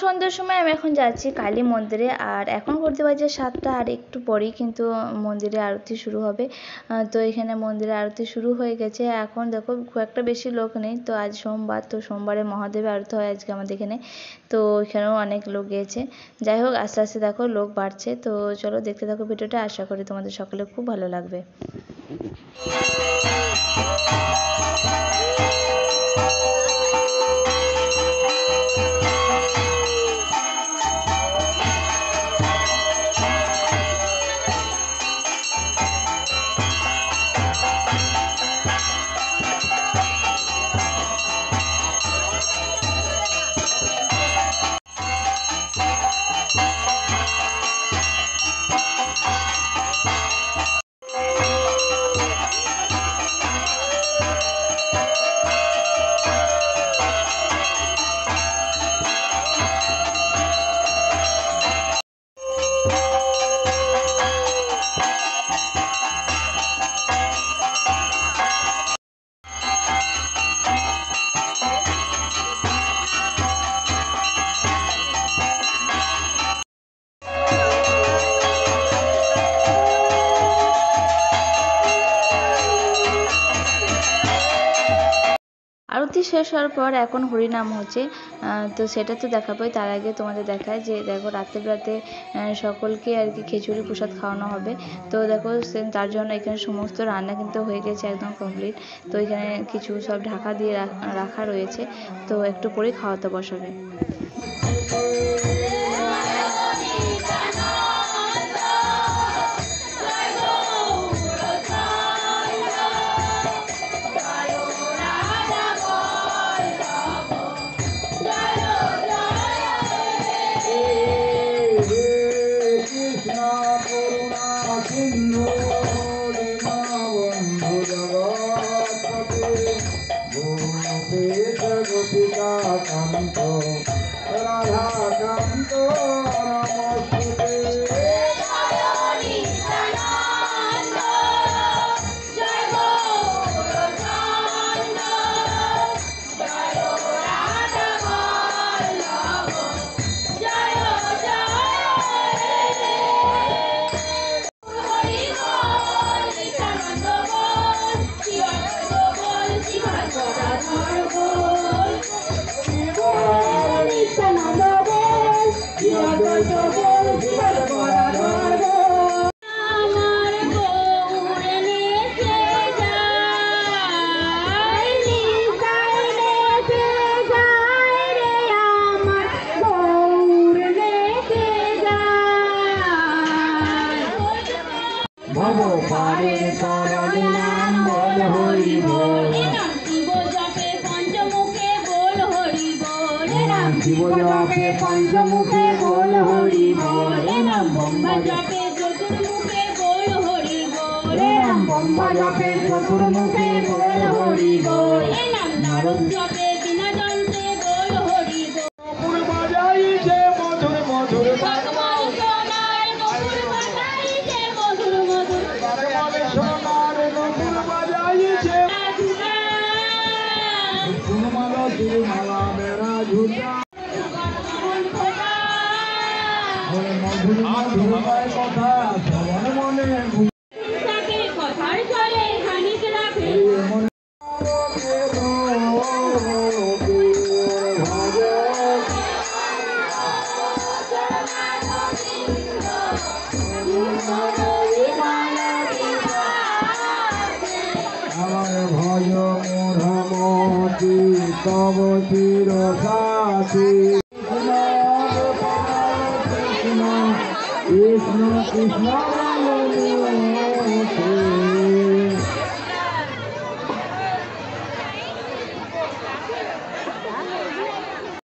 সন্ধ্যার সময় আমি এখন যাচ্ছি কালী মন্দিরে। আর এখন করতে বাজে 7টা, আর একটু পরেই কিন্তু মন্দিরে আরতি শুরু হবে। তো এখানে মন্দিরে আরতি শুরু হয়ে গেছে। এখন দেখো খুব একটা বেশি লোক নেই, তো আজ সোমবার, তো সোমবারে মহাদেবের আরতি হয় আজকে আমাদের এখানে। তো এখানেও অনেক লোক গিয়েছে। যাই হোক, আস্তে আস্তে দেখো লোক বাড়ছে। তো চলো দেখতে থাকো ভিডিওটা, আশা করি তোমাদের সকলে খুব ভালো লাগবে। আরতি শেষ হওয়ার পর এখন হরিনাম হচ্ছে, তো সেটা তো দেখাবোই। তার আগে তোমাদের দেখায় যে দেখো রাতে সকলকে আর কি খিচুড়ি প্রসাদ খাওয়ানো হবে। তো দেখো তার জন্য এখানে সমস্ত রান্না কিন্তু হয়ে গেছে, একদম কমপ্লিট। তো এখানে কিছু সব ঢাকা দিয়ে রাখা রয়েছে, তো একটু পরেই খাওয়াতে বসাবে। শিব জপে পঞ্চমুখে বল হরি বল, নাম ব্রহ্মা জপে চতুর্মুখে বল হরি বল, নাম ব্রহ্মা জপে চতুর্মুখে বল হরি বল, নাম নারদ জপে বিনা যন্ত্রে বল হরি বল। নকুল বাজাইছে মধুর মধুর ভগবান সোনার, নকুল বাজাইছে মধুর মধুর ভগবান সোনার, নকুল বাজাইছে সুরমালা সুরমালা মেরা ঝুটা মধুর মধুর কথা সবার মনে কথার চলে খানিক রাখে আমার ভজ মোরমতি তব চির সাথী কৃষ্ণ কৃষ্ণ